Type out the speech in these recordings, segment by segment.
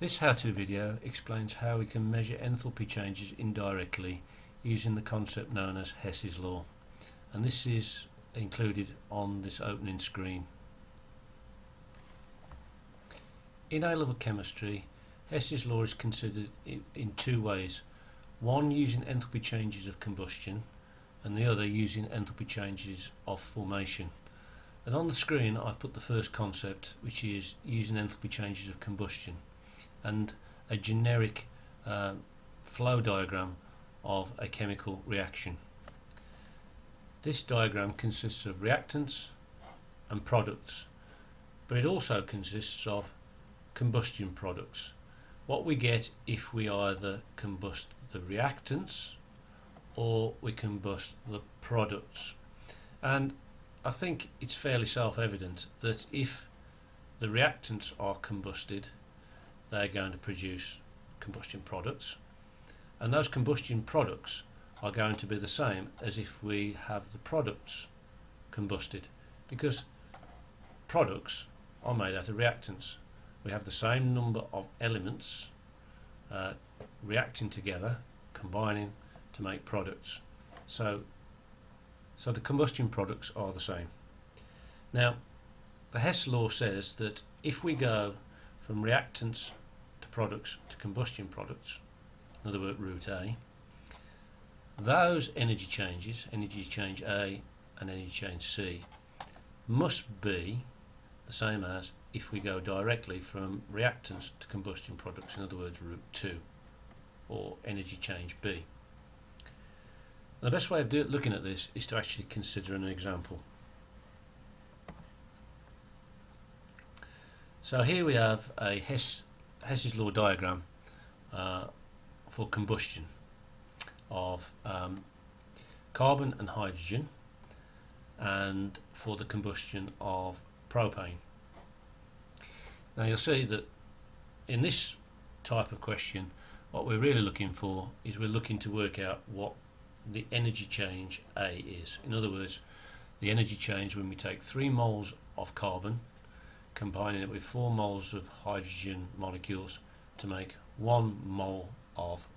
This how-to video explains how we can measure enthalpy changes indirectly using the concept known as Hess's Law, and this is included on this opening screen. In A-level chemistry, Hess's Law is considered in two ways, one using enthalpy changes of combustion and the other using enthalpy changes of formation. And on the screen I've put the first concept, which is using enthalpy changes of combustion, and a generic flow diagram of a chemical reaction. This diagram consists of reactants and products, but it also consists of combustion products. What we get if we either combust the reactants or we combust the products. And I think it's fairly self-evident that if the reactants are combusted, they're going to produce combustion products, and those combustion products are going to be the same as if we have the products combusted, because products are made out of reactants. We have the same number of elements reacting together, combining to make products. So the combustion products are the same. Now, the Hess law says that if we go from reactants to products to combustion products, in other words route A, those energy changes, energy change A and energy change C, must be the same as if we go directly from reactants to combustion products, in other words route 2, or energy change B. The best way of looking at this is to actually consider an example. So here we have a Hess's law diagram for combustion of carbon and hydrogen, and for the combustion of propane. Now you'll see that in this type of question, what we're really looking for is we're looking to work out what the energy change A is. In other words, the energy change when we take 3 moles of carbon, combining it with 4 moles of hydrogen molecules to make 1 mole of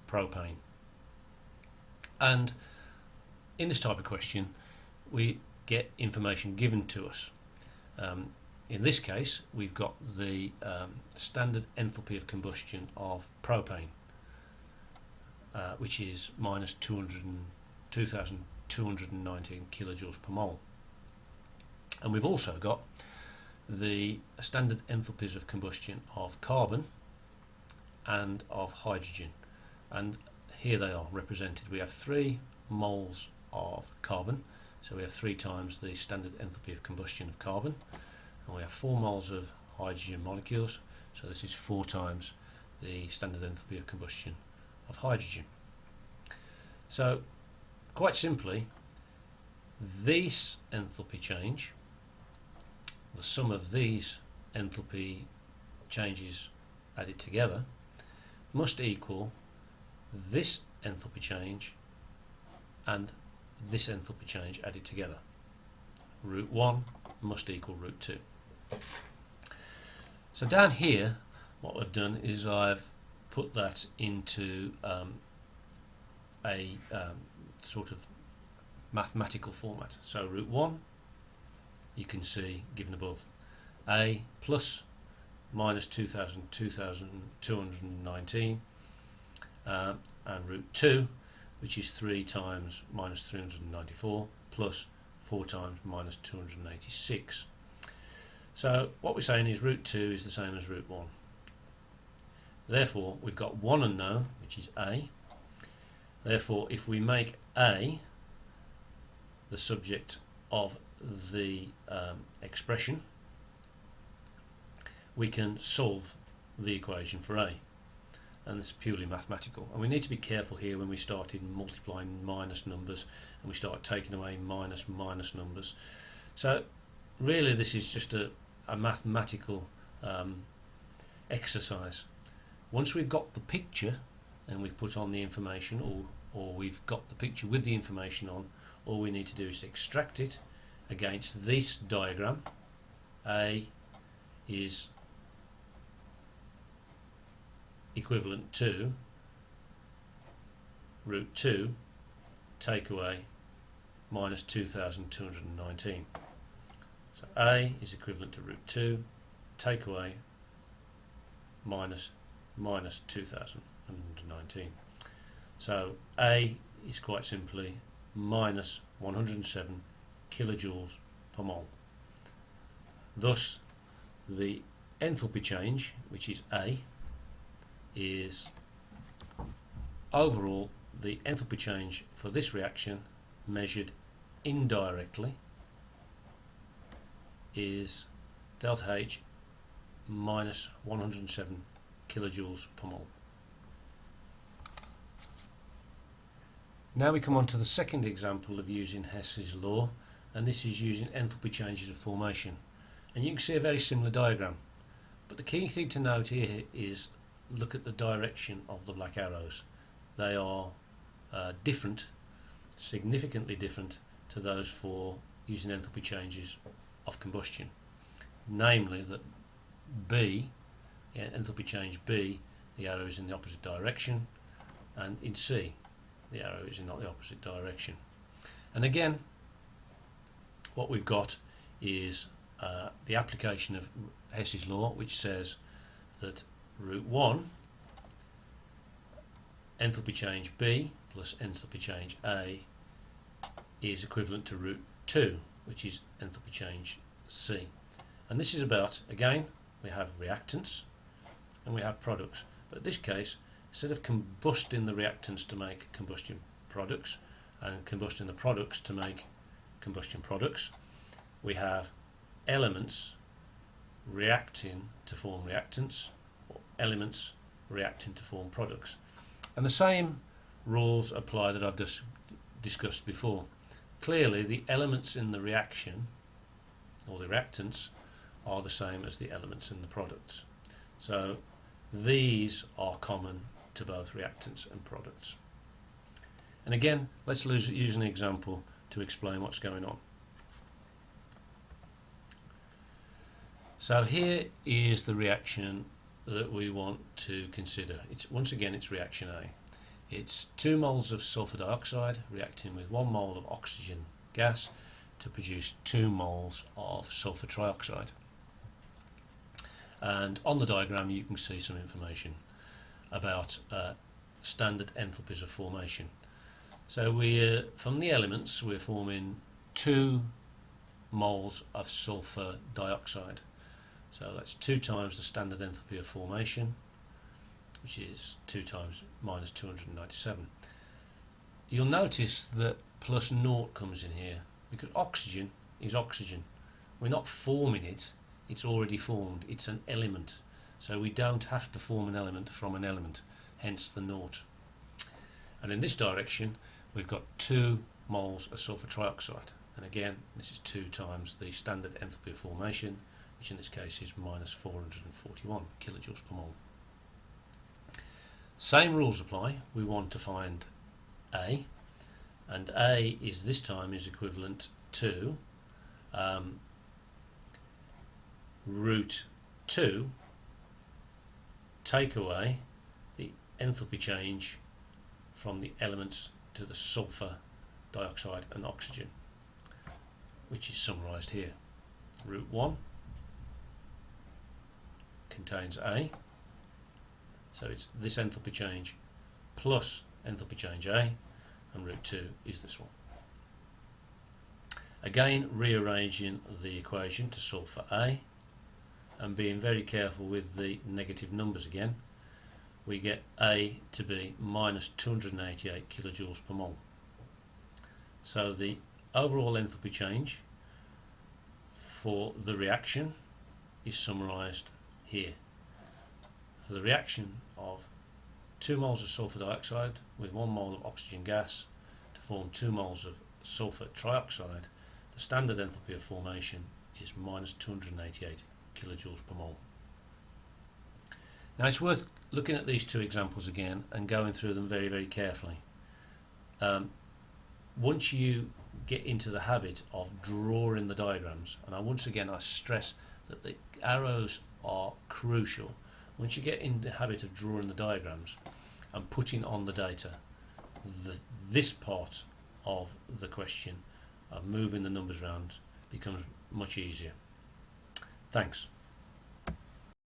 propane. And in this type of question we get information given to us. In this case we've got the standard enthalpy of combustion of propane, which is minus 2,219 kilojoules per mole, and we've also got the standard enthalpies of combustion of carbon and of hydrogen, and here they are represented. We have 3 moles of carbon, so we have 3 times the standard enthalpy of combustion of carbon, and we have 4 moles of hydrogen molecules, so this is 4 times the standard enthalpy of combustion of hydrogen. So quite simply, this enthalpy change, the sum of these enthalpy changes added together, must equal this enthalpy change and this enthalpy change added together. Route 1 must equal route 2. So down here what I've done is I've put that into a sort of mathematical format. So route 1, you can see given above, A plus minus 2,219, and route 2, which is 3 times minus 394 plus 4 times minus 286. So what we're saying is route 2 is the same as route 1. Therefore we've got one unknown, which is A. Therefore if we make A the subject of the expression, we can solve the equation for A, and it's purely mathematical. And we need to be careful here when we start in multiplying minus numbers and we start taking away minus numbers. So really this is just a mathematical exercise. Once we've got the picture and we've put on the information, or we've got the picture with the information on, all we need to do is extract it against this diagram. A is equivalent to root 2 take away minus 2219. So A is equivalent to root 2 take away minus 2019. So A is quite simply minus 107 kilojoules per mole. Thus the enthalpy change, which is A, is overall the enthalpy change for this reaction measured indirectly is delta H minus 107 kilojoules per mole. Now we come on to the second example of using Hess's law, and this is using enthalpy changes of formation. And you can see a very similar diagram, but the key thing to note here is look at the direction of the black arrows. They are different, significantly different to those for using enthalpy changes of combustion. Namely that B, enthalpy change B, the arrow is in the opposite direction, and in C the arrow is in the opposite direction. And again, what we've got is the application of Hess's law, which says that root 1 enthalpy change B plus enthalpy change A is equivalent to root 2, which is enthalpy change C. And this is about, again, we have reactants and we have products, but in this case, instead of combusting the reactants to make combustion products and combusting the products to make combustion products, we have elements reacting to form reactants, or elements reacting to form products. And the same rules apply that I've just discussed before. Clearly the elements in the reaction, or the reactants, are the same as the elements in the products. So these are common to both reactants and products. And again, let's use an example to explain what's going on. So here is the reaction that we want to consider. Once again, it's reaction A. It's 2 moles of sulfur dioxide reacting with 1 mole of oxygen gas to produce 2 moles of sulfur trioxide. And on the diagram you can see some information about standard enthalpies of formation. So from the elements we're forming 2 moles of sulfur dioxide. So that's 2 times the standard enthalpy of formation, which is 2 times minus 297. You'll notice that plus naught comes in here because oxygen is oxygen. We're not forming it, it's already formed, it's an element. So we don't have to form an element from an element, hence the naught. And in this direction we've got 2 moles of sulfur trioxide, and again this is 2 times the standard enthalpy of formation, which in this case is minus 441 kilojoules per mole. Same rules apply. We want to find A, and A is this time is equivalent to root 2 take away the enthalpy change from the elements to the sulfur dioxide and oxygen, which is summarised here. Root 1 contains A, so it's this enthalpy change plus enthalpy change A, and root 2 is this one. Again, rearranging the equation to solve for A and being very careful with the negative numbers again, we get A to be minus 288 kilojoules per mole. So the overall enthalpy change for the reaction is summarised here. For the reaction of 2 moles of sulfur dioxide with 1 mole of oxygen gas to form 2 moles of sulfur trioxide, the standard enthalpy of formation is minus 288 kilojoules per mole. Now it's worth looking at these 2 examples again and going through them very, very carefully. Once you get into the habit of drawing the diagrams, and once again I stress that the arrows are crucial, Once you get in the habit of drawing the diagrams and putting on the data, this part of the question of moving the numbers around becomes much easier. Thanks.